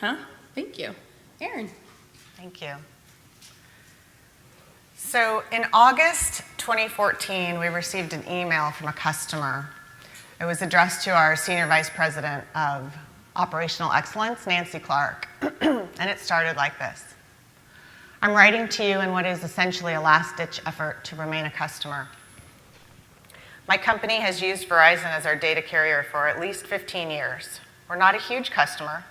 Huh? Thank you. Erin. Thank you. So in August 2014, we received an email from a customer. It was addressed to our Senior Vice President of Operational Excellence, Nancy Clark, and it started like this. I'm writing to you in what is essentially a last-ditch effort to remain a customer. My company has used Verizon as our data carrier for at least 15 years. We're not a huge customer,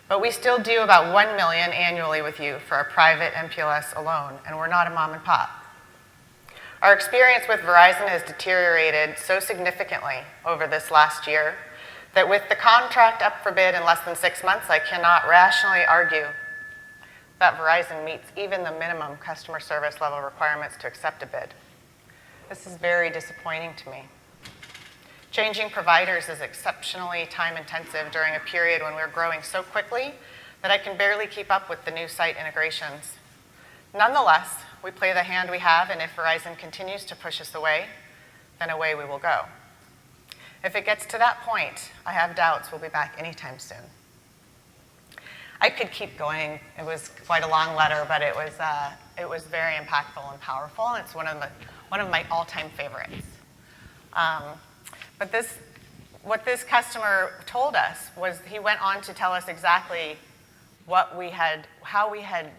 but we still do about 1 million annually with you for our private MPLS alone, and we're not a mom and pop. Our experience with Verizon has deteriorated so significantly over this last year that with the contract up for bid in less than 6 months, I cannot rationally argue that Verizon meets even the minimum customer service level requirements to accept a bid. This is very disappointing to me. Changing providers is exceptionally time-intensive during a period when we're growing so quickly that I can barely keep up with the new site integrations. Nonetheless, we play the hand we have, and if Verizon continues to push us away, then away we will go. If it gets to that point, I have doubts we'll be back anytime soon. I could keep going. It was quite a long letter, but it was very impactful and powerful, and it's one of my all-time favorites. But what this customer told us was he went on to tell us exactly how we had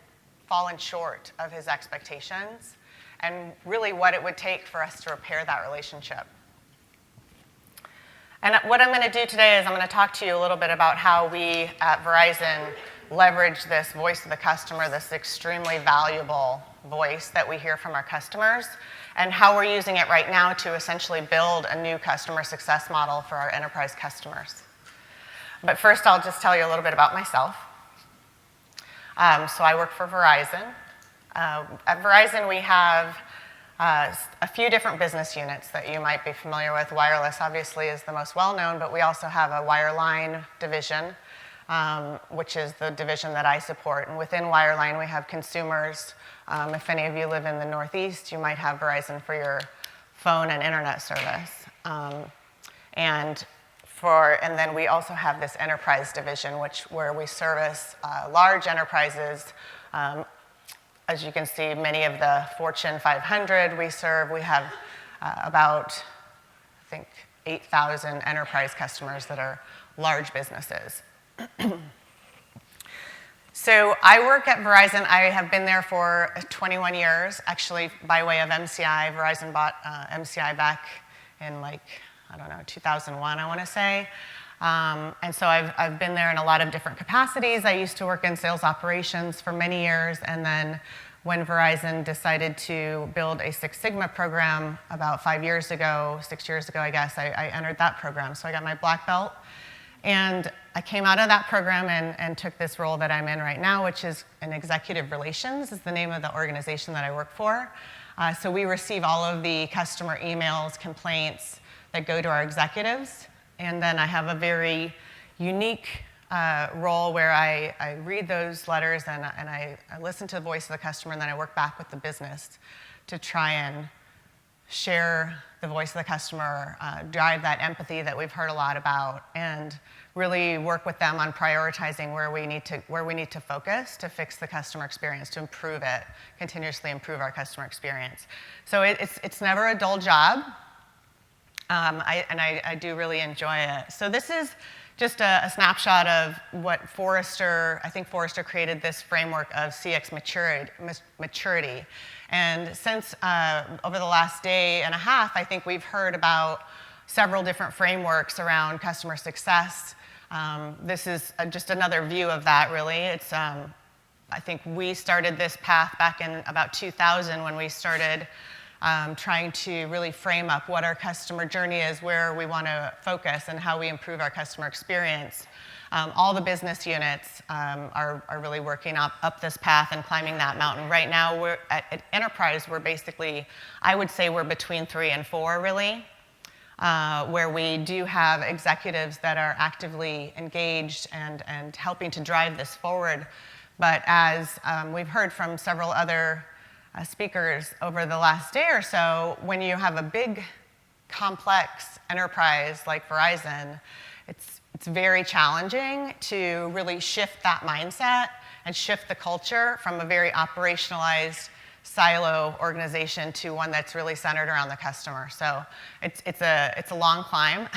fallen short of his expectations and really what it would take for us to repair that relationship. And what I'm going to do today is I'm going to talk to you a little bit about how we at Verizon leverage this voice of the customer, this extremely valuable voice that we hear from our customers, and how we're using it right now to essentially build a new customer success model for our enterprise customers. But first, I'll just tell you a little bit about myself. So I work for Verizon. At Verizon, we have a few different business units that you might be familiar with. Wireless, obviously, is the most well-known, but we also have a wireline division, which is the division that I support. And within wireline, we have consumers. If any of you live in the Northeast, you might have Verizon for your phone and internet service. And then we also have this enterprise division, where we service large enterprises. As you can see, many of the Fortune 500 we serve. We have about, I think, 8,000 enterprise customers that are large businesses. So I work at Verizon. I have been there for 21 years, actually by way of MCI. Verizon bought MCI back in 2001, I want to say. And so I've been there in a lot of different capacities. I used to work in sales operations for many years, and then when Verizon decided to build a Six Sigma program about 6 years ago, I guess, I entered that program. So I got my black belt. And I came out of that program and took this role that I'm in right now, which is in executive relations, is the name of the organization that I work for. So we receive all of the customer emails, complaints that go to our executives. And then I have a very unique role where I read those letters and I listen to the voice of the customer, and then I work back with the business to try and share the voice of the customer, drive that empathy that we've heard a lot about, and really work with them on prioritizing where we need to focus to fix the customer experience, to improve it, continuously improve our customer experience. So it's never a dull job, I do really enjoy it. So this is just a snapshot of what I think Forrester created this framework of CX maturity. And since over the last day and a half, I think we've heard about several different frameworks around customer success. This is just another view of that, really. It's, I think we started this path back in about 2000 when we started trying to really frame up what our customer journey is, where we want to focus, and how we improve our customer experience. All the business units are really working up this path and climbing that mountain. Right now, we're at Enterprise, we're basically, I would say we're between 3 and 4, really, where we do have executives that are actively engaged and helping to drive this forward. But as we've heard from several other speakers over the last day or so, when you have a big, complex enterprise like Verizon, it's very challenging to really shift that mindset and shift the culture from a very operationalized silo organization to one that's really centered around the customer. So it's a long climb,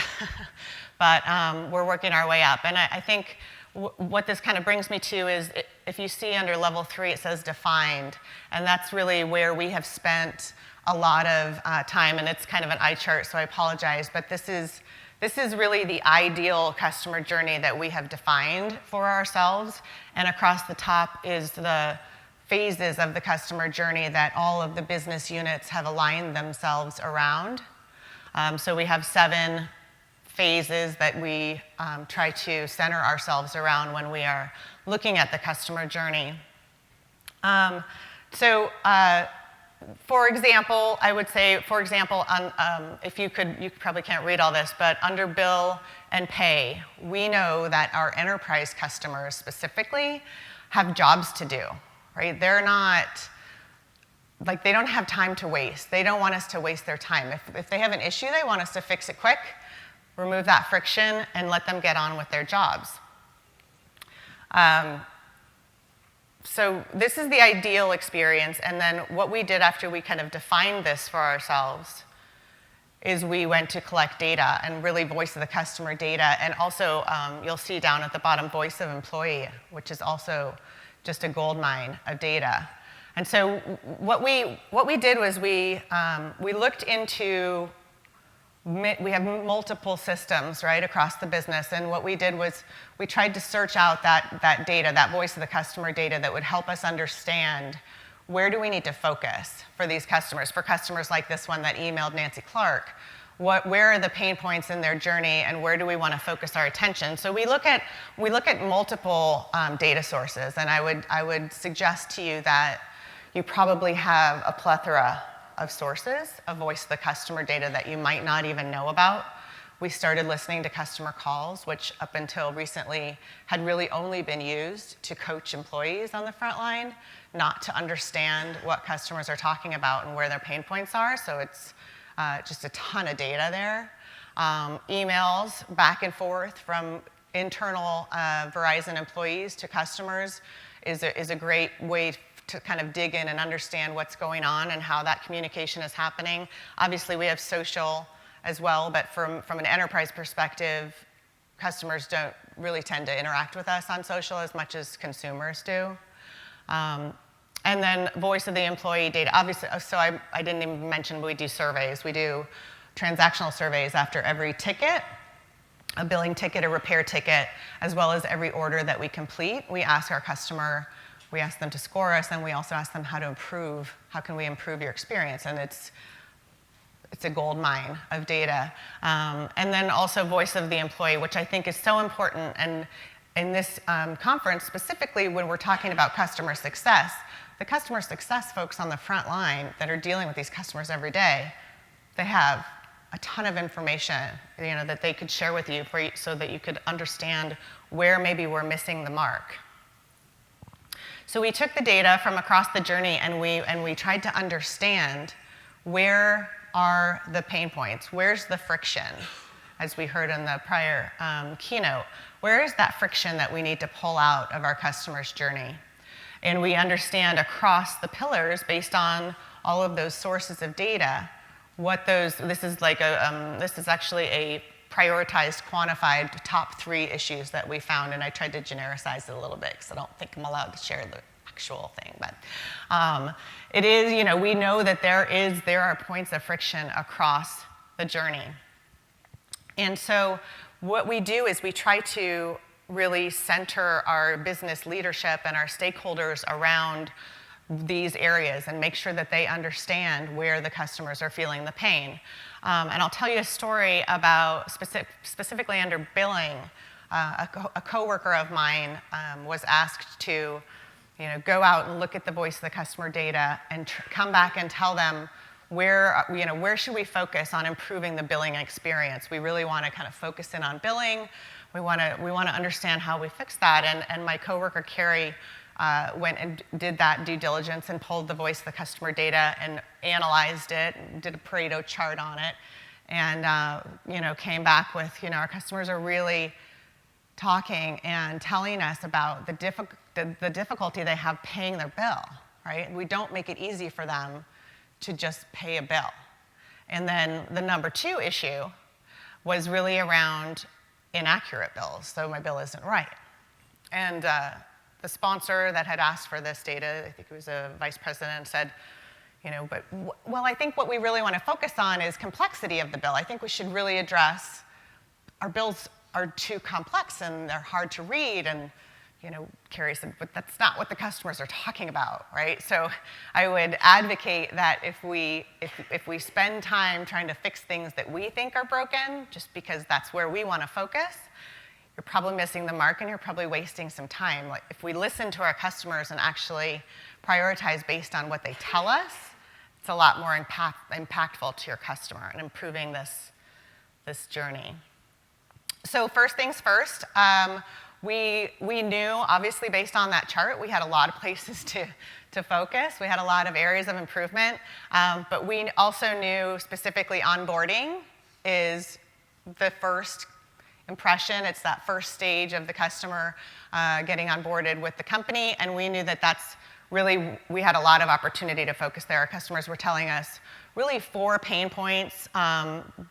but we're working our way up. And I think what this kind of brings me to is, if you see under level 3, it says defined, and that's really where we have spent a lot of time, and it's kind of an eye chart, so I apologize, but this is really the ideal customer journey that we have defined for ourselves, and across the top is the phases of the customer journey that all of the business units have aligned themselves around. So we have 7 phases that we try to center ourselves around when we are looking at the customer journey. For example, I would say, if you probably can't read all this, but under bill and pay, we know that our enterprise customers specifically have jobs to do, right? They're not, they don't have time to waste. They don't want us to waste their time. If they have an issue, they want us to fix it quick, remove that friction, and let them get on with their jobs. So this is the ideal experience, and then what we did after we kind of defined this for ourselves is we went to collect data and really voice of the customer data, and also you'll see down at the bottom voice of employee, which is also just a gold mine of data. And so what we did was we looked into, we have multiple systems, right, across the business, and what we did was we tried to search out that data, that voice of the customer data that would help us understand where do we need to focus for these customers, for customers like this one that emailed Nancy Clark. Where are the pain points in their journey, and where do we want to focus our attention? So we look at multiple data sources, and I would suggest to you that you probably have a plethora of sources of voice of the customer data that you might not even know about. We started listening to customer calls, which up until recently had really only been used to coach employees on the front line, not to understand what customers are talking about and where their pain points are. So it's just a ton of data there. Emails back and forth from internal Verizon employees to customers is a great way to kind of dig in and understand what's going on and how that communication is happening. Obviously, we have social as well, but from an enterprise perspective, customers don't really tend to interact with us on social as much as consumers do. And then voice of the employee data. Obviously, so I didn't even mention we do surveys. We do transactional surveys after every ticket, a billing ticket, a repair ticket, as well as every order that we complete. We ask our customer, we ask them to score us, and we also ask them how can we improve your experience? And it's a gold mine of data. And then also voice of the employee, which I think is so important. And in this conference, specifically when we're talking about customer success, the customer success folks on the front line that are dealing with these customers every day, they have a ton of information, that they could share with you so that you could understand where maybe we're missing the mark. So we took the data from across the journey and we tried to understand where are the pain points, where's the friction, as we heard in the prior keynote. Where is that friction that we need to pull out of our customer's journey? And we understand across the pillars, based on all of those sources of data, this is actually a prioritized, quantified top 3 issues that we found, and I tried to genericize it a little bit because I don't think I'm allowed to share the actual thing, but it is, we know that there are points of friction across the journey. And so what we do is we try to really center our business leadership and our stakeholders around these areas and make sure that they understand where the customers are feeling the pain. And I'll tell you a story about, specifically under billing, a coworker of mine was asked to go out and look at the voice of the customer data and come back and tell them where should we focus on improving the billing experience. We really want to kind of focus in on billing. We want to understand how we fix that. And my coworker, Carrie, went and did that due diligence and pulled the voice of the customer data and analyzed it, and did a Pareto chart on it, and came back with, our customers are really talking and telling us about the difficulty they have paying their bill, right? We don't make it easy for them to just pay a bill. And then the number 2 issue was really around inaccurate bills, so my bill isn't right. And the sponsor that had asked for this data, I think it was a vice president, said, well, I think what we really want to focus on is complexity of the bill. I think we should really address our bills are too complex and they're hard to read. And Carrie said, but that's not what the customers are talking about, right? So I would advocate that if we spend time trying to fix things that we think are broken, just because that's where we want to focus, you're probably missing the mark and you're probably wasting some time. Like if we listen to our customers and actually prioritize based on what they tell us, it's a lot more impactful to your customer and improving this journey. So first things first, we knew, obviously based on that chart, we had a lot of places to focus. We had a lot of areas of improvement, but we also knew specifically onboarding is the first impression. It's that first stage of the customer getting onboarded with the company, and we knew that that's really, we had a lot of opportunity to focus there. Our customers were telling us really 4 pain points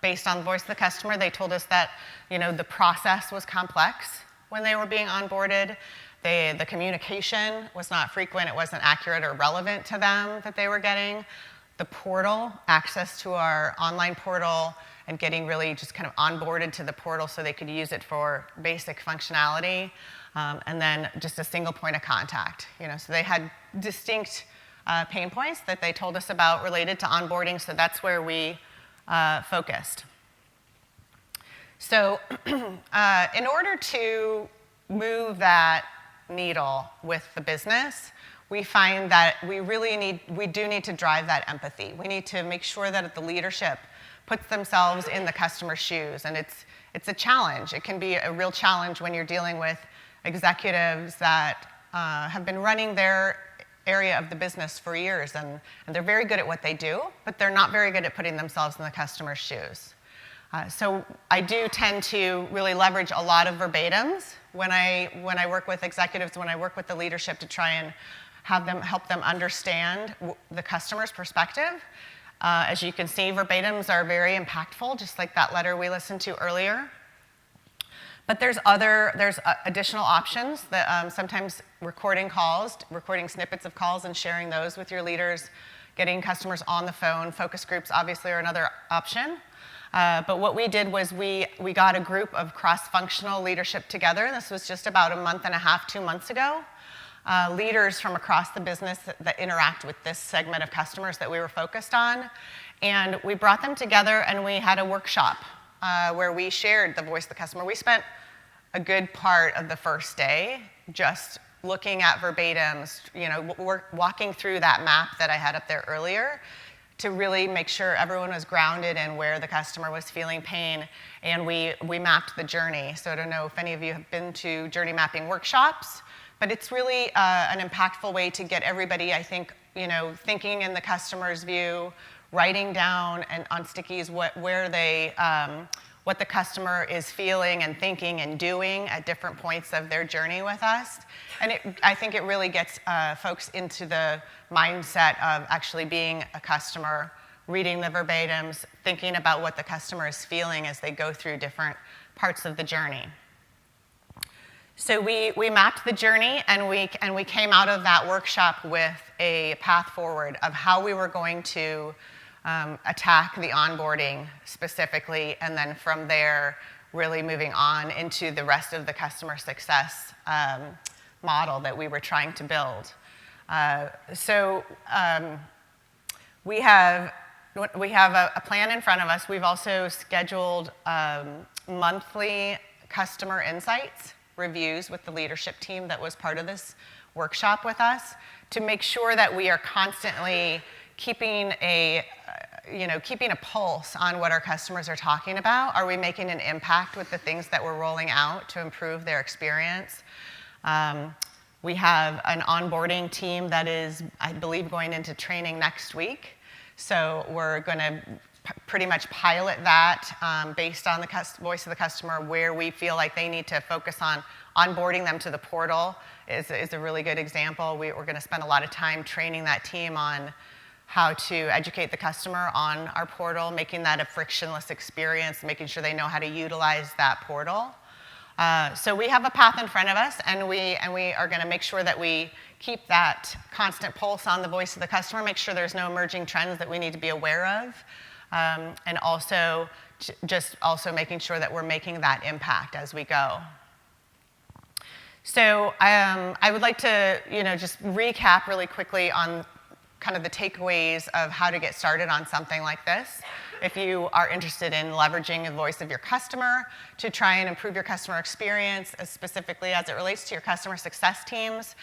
based on the voice of the customer. They told us that the process was complex when they were being onboarded. The communication was not frequent. It wasn't accurate or relevant to them that they were getting. The portal, access to our online portal, and getting really just kind of onboarded to the portal so they could use it for basic functionality. And then just a single point of contact. So they had distinct pain points that they told us about related to onboarding, so that's where we focused. So in order to move that needle with the business, we find that we do need to drive that empathy. We need to make sure that the leadership puts themselves in the customer's shoes, and it's a challenge. It can be a real challenge when you're dealing with executives that have been running their area of the business for years, and they're very good at what they do, but they're not very good at putting themselves in the customer's shoes. So I do tend to really leverage a lot of verbatims when I work with executives, when I work with the leadership to try and help them understand the customer's perspective. As you can see, verbatims are very impactful, just like that letter we listened to earlier. But there's additional options that sometimes recording snippets of calls and sharing those with your leaders, getting customers on the phone. Focus groups obviously are another option. But what we did was we got a group of cross-functional leadership together. This was just about a month and a half, 2 months ago. Leaders from across the business that interact with this segment of customers that we were focused on. And we brought them together and we had a workshop where we shared the voice of the customer. We spent a good part of the first day just looking at verbatims, walking through that map that I had up there earlier to really make sure everyone was grounded in where the customer was feeling pain. And we mapped the journey. So I don't know if any of you have been to journey mapping workshops, but it's really an impactful way to get everybody, I think, thinking in the customer's view, writing down and on stickies what the customer is feeling and thinking and doing at different points of their journey with us. And I think it really gets folks into the mindset of actually being a customer, reading the verbatims, thinking about what the customer is feeling as they go through different parts of the journey. So we mapped the journey, and we came out of that workshop with a path forward of how we were going to attack the onboarding specifically, and then from there, really moving on into the rest of the customer success model that we were trying to build. We have a plan in front of us. We've also scheduled monthly customer insights reviews with the leadership team that was part of this workshop with us to make sure that we are constantly keeping a pulse on what our customers are talking about. Are we making an impact with the things that we're rolling out to improve their experience? We have an onboarding team that is, I believe, going into training next week. So we're going to pretty much pilot that based on the voice of the customer, where we feel like they need to focus on onboarding them to the portal is a really good example. We're going to spend a lot of time training that team on how to educate the customer on our portal, making that a frictionless experience, making sure they know how to utilize that portal. So we have a path in front of us, and we are going to make sure that we keep that constant pulse on the voice of the customer, make sure there's no emerging trends that we need to be aware of, and also just making sure that we're making that impact as we go. So I would like to just recap really quickly on kind of the takeaways of how to get started on something like this. If you are interested in leveraging the voice of your customer to try and improve your customer experience, specifically as it relates to your customer success teams,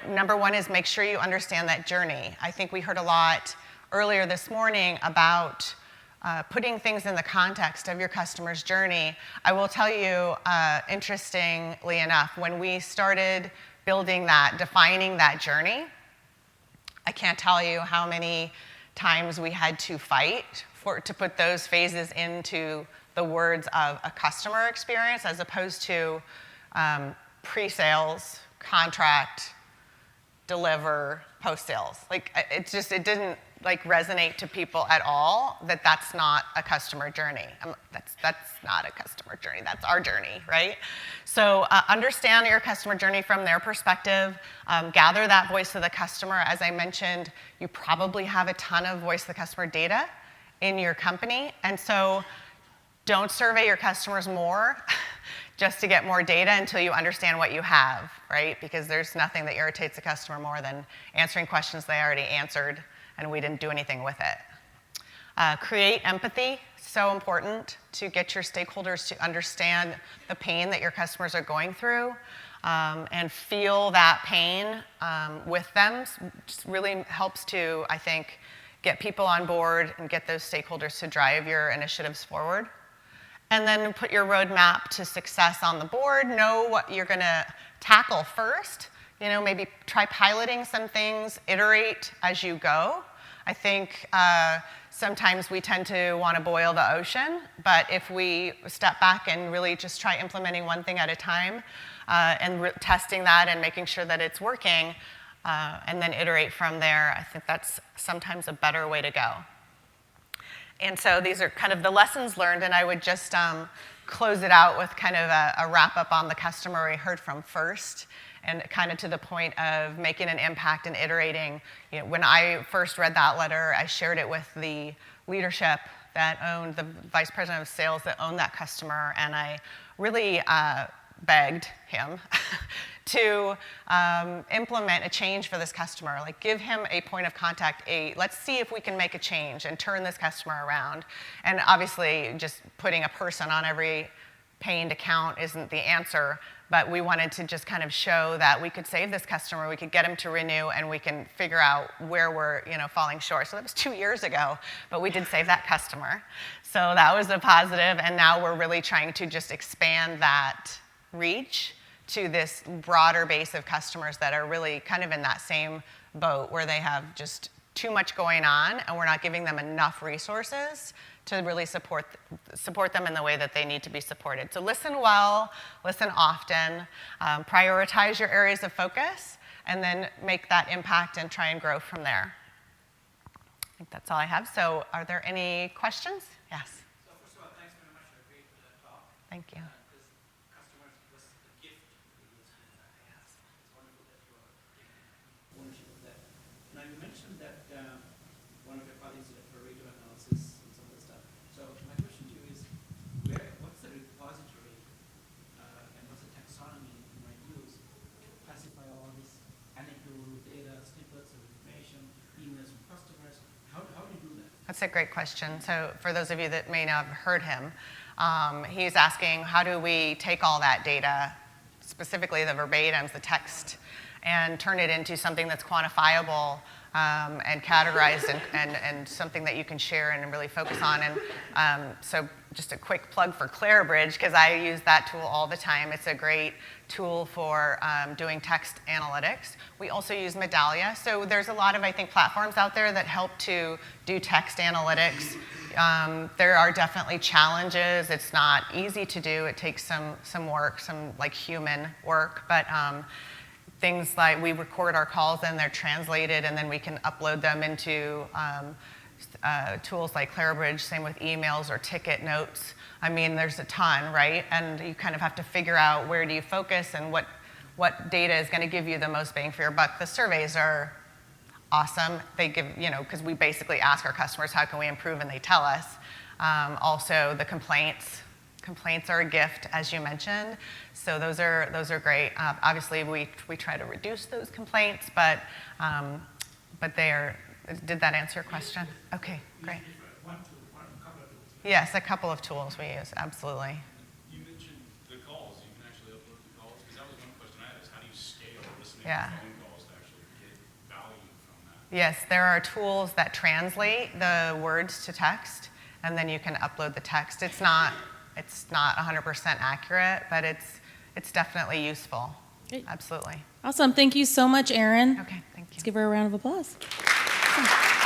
number one is make sure you understand that journey. I think we heard a lot earlier this morning about putting things in the context of your customer's journey. I will tell you, interestingly enough, when we started building that, defining that journey, I can't tell you how many times we had to fight to put those phases into the words of a customer experience as opposed to pre-sales, contract, deliver, post-sales. It didn't resonate to people at all that that's not a customer journey. That's not a customer journey. That's our journey, right? So understand your customer journey from their perspective. Gather that voice of the customer. As I mentioned, you probably have a ton of voice of the customer data in your company, and so don't survey your customers more just to get more data until you understand what you have, right? Because there's nothing that irritates a customer more than answering questions they already answered and we didn't do anything with it. Create empathy, so important to get your stakeholders to understand the pain that your customers are going through and feel that pain with them. Just really helps to, I think, get people on board and get those stakeholders to drive your initiatives forward. And then put your roadmap to success on the board. Know what you're going to tackle first. Maybe try piloting some things, iterate as you go. I think sometimes we tend to want to boil the ocean, but if we step back and really just try implementing one thing at a time and testing that and making sure that it's working, and then iterate from there, I think that's sometimes a better way to go. And so these are kind of the lessons learned, and I would just close it out with kind of a wrap-up on the customer we heard from first, and kind of to the point of making an impact and iterating. When I first read that letter, I shared it with the leadership that owned, the vice president of sales that owned that customer, and I really begged him to implement a change for this customer. Give him a point of contact, let's see if we can make a change and turn this customer around. And obviously, just putting a person on every pained account isn't the answer, but we wanted to just kind of show that we could save this customer, we could get him to renew, and we can figure out where we're falling short. So that was 2 years ago, but we did save that customer. So that was a positive, and now we're really trying to just expand that reach to this broader base of customers that are really kind of in that same boat where they have just too much going on and we're not giving them enough resources to really support them in the way that they need to be supported. So listen well, listen often, prioritize your areas of focus, and then make that impact and try and grow from there. I think that's all I have. So are there any questions? Yes. So first of all, thanks very much for a great talk. Thank you. Customers was a gift. It's wonderful that you are taking ownership of that. Now you mentioned that one of your colleagues did a Pareto analysis and some of the stuff. So my question to you is, what's the repository and what's the taxonomy you might use to classify all this anecdotal data, snippets of information, emails from customers? How do you do that? That's a great question. So for those of you that may not have heard him, he's asking how do we take all that data, specifically the verbatims, the text, and turn it into something that's quantifiable and categorized and something that you can share and really focus on. And so just a quick plug for Clarabridge, because I use that tool all the time. It's a great tool for doing text analytics. We also use Medallia. So there's a lot of, I think, platforms out there that help to do text analytics. There are definitely challenges. It's not easy to do. It takes some work, some like human work, but things like we record our calls and they're translated and then we can upload them into tools like Clarabridge, same with emails or ticket notes. I mean, there's a ton, right? And you kind of have to figure out where do you focus and what data is going to give you the most bang for your buck. The surveys are awesome. They give, because we basically ask our customers, how can we improve, and they tell us. Also, the complaints are a gift, as you mentioned. So those are great. Obviously, we try to reduce those complaints, but they are. Did that answer your question? Okay, great. Yes, a couple of tools we use, absolutely. You mentioned the calls. You can actually upload the calls, because that was one question I had, is how do you scale listening to phone calls to actually get value from that? Yes, there are tools that translate the words to text, and then you can upload the text. It's not 100% accurate, but it's definitely useful. Great. Absolutely. Awesome. Thank you so much, Erin. Okay, thank you. Let's give her a round of applause. Awesome.